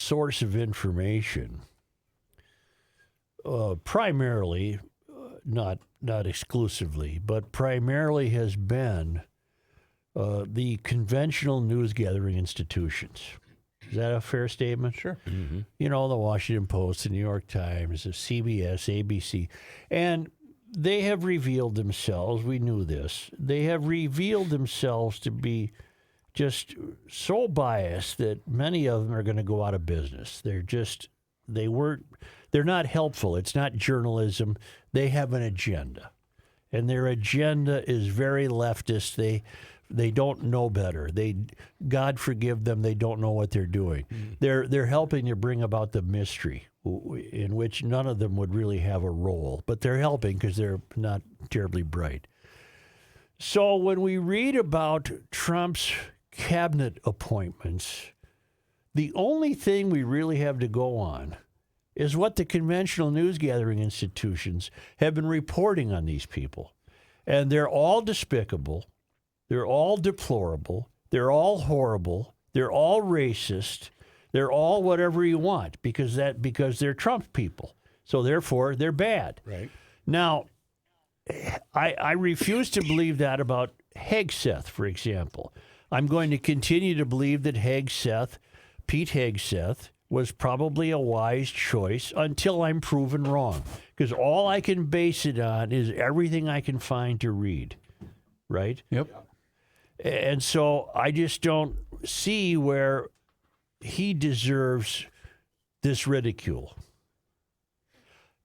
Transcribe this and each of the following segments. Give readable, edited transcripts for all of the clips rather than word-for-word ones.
source of information, primarily, not exclusively, but primarily has been the conventional news-gathering institutions. Is that a fair statement? Sure. Mm-hmm. You know, the Washington Post, the New York Times, the CBS, ABC, and they have revealed themselves, we knew this, they have revealed themselves to be just so biased that many of them are going to go out of business. They're not helpful. It's not journalism. They have an agenda. And their agenda is very leftist. They don't know better. God forgive them, they don't know what they're doing. They're helping to bring about the mystery in which none of them would really have a role, but they're helping because they're not terribly bright. So when we read about Trump's cabinet appointments, the only thing we really have to go on is what the conventional news-gathering institutions have been reporting on these people. And they're all despicable. They're all deplorable. They're all horrible. They're all racist. They're all whatever you want because they're Trump people. So therefore, they're bad. Right. Now, I refuse to believe that about Hegseth, for example. I'm going to continue to believe that Pete Hegseth, was probably a wise choice until I'm proven wrong. Because all I can base it on is everything I can find to read. Right? Yep. And so I just don't see where he deserves this ridicule.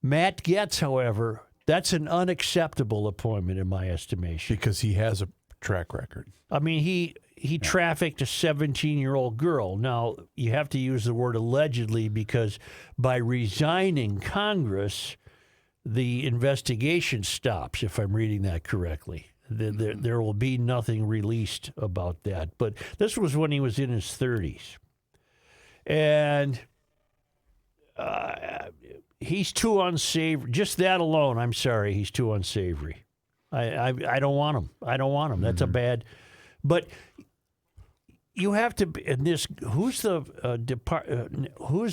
Matt Gaetz, however, that's an unacceptable appointment in my estimation. Because he has a track record. I mean, he trafficked a 17-year-old girl. Now, you have to use the word allegedly because by resigning Congress, the investigation stops, if I'm reading that correctly. There will be nothing released about that. But this was when he was in his 30s. And he's too unsavory. Just that alone, I'm sorry, he's too unsavory. I don't want him. I don't want him. That's a bad. But you have to. And this, who's the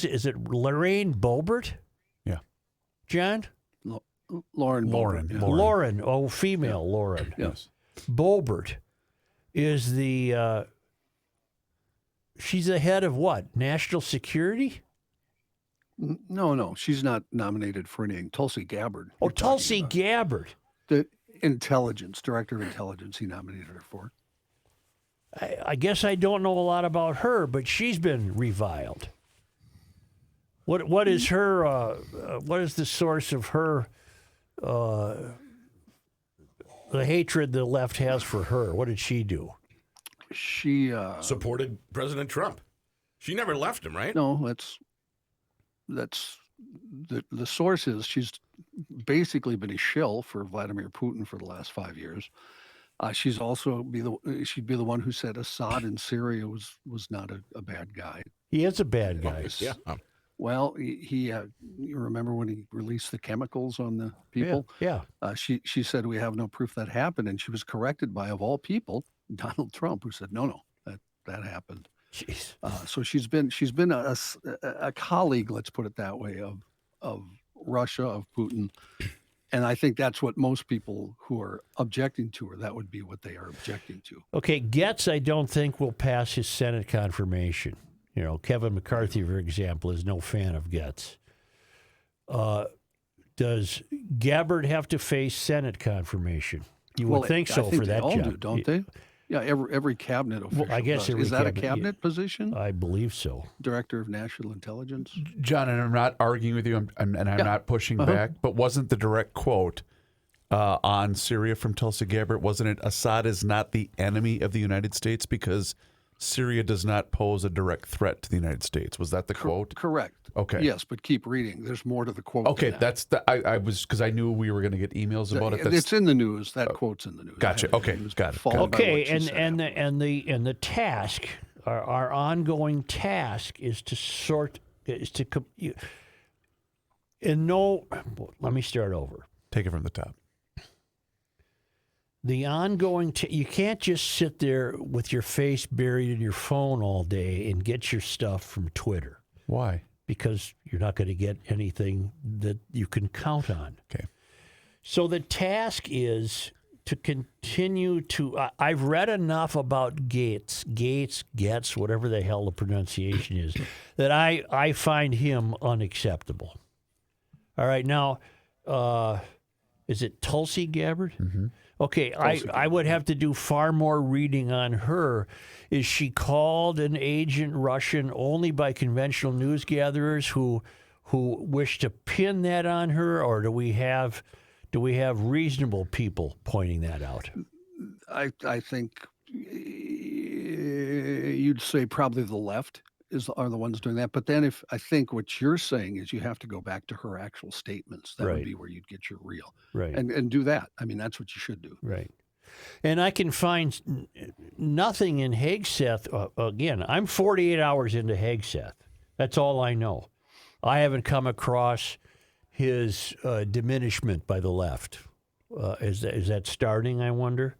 is it Lorraine Boebert? Yeah. John. Lauren. Lauren. Oh, female Yeah. Lauren. Yes. Boebert is the. She's the head of what? National Security? No. She's not nominated for anything. Tulsi Gabbard. Oh, you're talking Tulsi about. Gabbard. The director of intelligence, he nominated her for. I guess I don't know a lot about her, but she's been reviled. What is her? What is the source of her? The hatred the left has for her. What did she do? She Supported President Trump. She never left him, right? No, that's the source is she's basically been a shill for Vladimir Putin for the last 5 years. She's also she'd be the one who said Assad in Syria was not a bad guy. He is a bad guy. Yeah. Well, he you remember when he released the chemicals on the people? Yeah. She said we have no proof that happened, and she was corrected by, of all people, Donald Trump, who said no, that happened. Jeez. So she's been a colleague, let's put it that way, of Russia, of Putin. And I think that's what most people who are objecting to her, that would be what they are objecting to. Okay, Gaetz, I don't think will pass his Senate confirmation. You know, Kevin McCarthy, for example, is no fan of Gaetz. Does Gabbard have to face Senate confirmation? You would think so I think for they that all job. Do, don't they? Yeah, every cabinet official. I guess does. every Is that a cabinet, cabinet position? I believe so. Director of National Intelligence. John, and I'm not arguing with you, and I'm not pushing back, but wasn't the direct quote on Syria from Tulsi Gabbard, wasn't it, Assad is not the enemy of the United States because Syria does not pose a direct threat to the United States? Was that the quote? Correct. Okay. Yes, but keep reading. There's more to the quote. Okay, than that. I was, because I knew we were going to get emails about it. It's in the news. That quote's in the news. Gotcha. Okay, got it. Followed by Okay, what she said. and the task, our ongoing task is to let me start over. Take it from the top. The ongoing, you can't just sit there with your face buried in your phone all day and get your stuff from Twitter. Why? Because you're not going to get anything that you can count on. Okay. So the task is to continue to. I've read enough about Gaetz, whatever the hell the pronunciation is, that I find him unacceptable. All right, now, is it Tulsi Gabbard? Mm-hmm. Okay, I would have to do far more reading on her. Is she called an agent Russian only by conventional news gatherers who wish to pin that on her, or do we have reasonable people pointing that out? I think you'd say probably the left are the ones doing that. But then I think what you're saying is you have to go back to her actual statements. That Right. would be where you'd get your real. Right. And do that. I mean, that's what you should do. Right. And I can find nothing in Hegseth. Again, I'm 48 hours into Hegseth. That's all I know. I haven't come across his diminishment by the left. Is that starting, I wonder?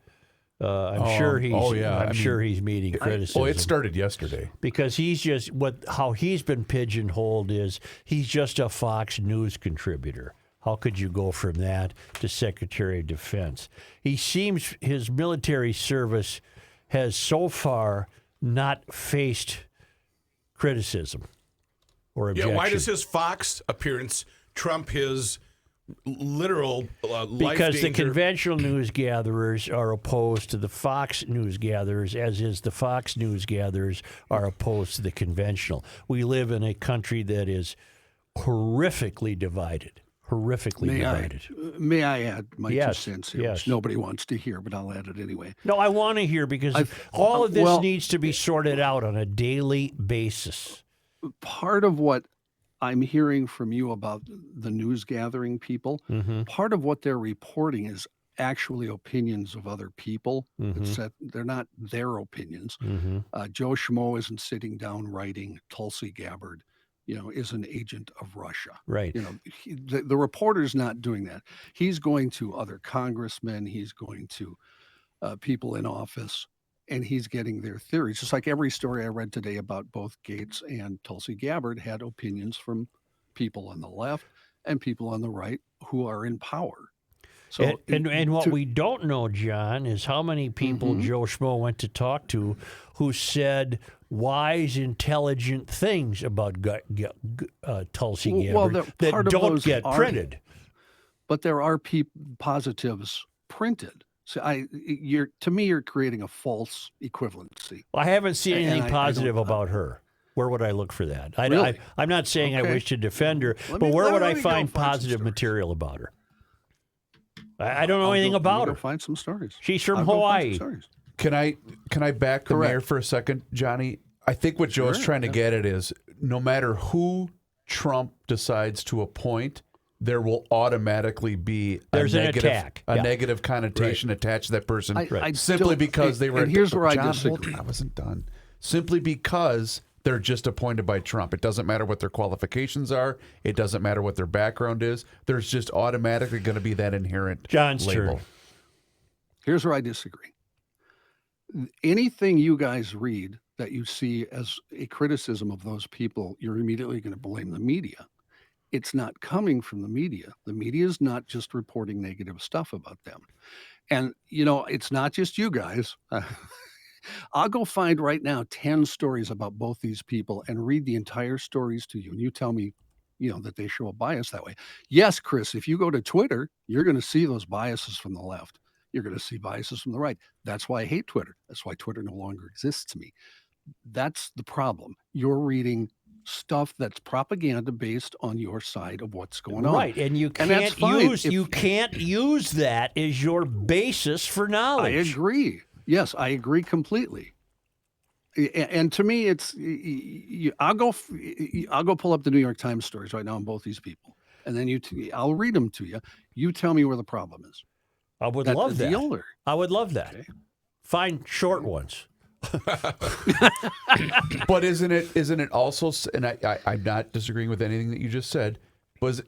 I'm sure he's. I'm sure he's meeting criticism. It started yesterday Because he's just how he's been pigeonholed is he's just a Fox News contributor. How could you go from that to Secretary of Defense? He seems his military service has so far not faced criticism or objection. Yeah, why does his Fox appearance trump his literal life Because the danger? conventional news gatherers are opposed to the Fox news gatherers, as is the Fox news gatherers are opposed to the conventional. We live in a country that is horrifically divided. May I add my Yes, 2 cents here, yes. which nobody wants to hear, but I'll add it anyway. No, I want to hear because all of this well- needs to be sorted out on a daily basis. Part of what I'm hearing from you about the news gathering people, part of what they're reporting is actually opinions of other people. They're not their opinions. Joe Schmo isn't sitting down writing Tulsi Gabbard, is an agent of Russia. Right. The reporter's not doing that. He's going to other congressmen. He's going to people in office, and he's getting their theories. Just like every story I read today about both Gaetz and Tulsi Gabbard had opinions from people on the left and people on the right who are in power. So and what we don't know, John, is how many people Joe Schmo went to talk to who said wise, intelligent things about Tulsi Gabbard that don't get printed. But there are positives printed. So to me, you're creating a false equivalency. I haven't seen And anything I positive don't- about her. Where would I look for that? Really? I'm not saying I Okay. wish to defend her, Let but me- where let would I me go find find some positive stories. material about her? I don't know I'll anything go- about I'll her. go find some stories. She's from I'll go find some Hawaii. stories. Can I back the Correct. mayor for a second, Johnny? I think what Joe's Sure, trying to get at is no matter who Trump decides to appoint, there will automatically be There's an negative, attack. a Yeah. negative connotation attached to that person I simply don't- because they were. and here's where I John, disagree. I wasn't done. Simply because they're just appointed by Trump. It doesn't matter what their qualifications are. It doesn't matter what their background is. There's just automatically going to be that inherent John's label. turn. Here's where I disagree. Anything you guys read that you see as a criticism of those people, you're immediately going to blame the media. It's not coming from the media. The media is not just reporting negative stuff about them. And, it's not just you guys. I'll go find right now 10 stories about both these people and read the entire stories to you. And you tell me, that they show a bias that way. Yes, Chris, if you go to Twitter, you're going to see those biases from the left. You're going to see biases from the right. That's why I hate Twitter. That's why Twitter no longer exists to me. That's the problem. You're reading stuff that's propaganda based on your side of what's going on. Right, and you And that's can't fine can't use that as your basis for knowledge. I agree. Yes, I agree completely. And to me, it's I'll go pull up the New York Times stories right now on both these people, and then I'll read them to you. You tell me where the problem is. I would That's love the that. dealer. I would love that. Okay. Find short ones. But isn't it also, and I'm not disagreeing with anything that you just said, but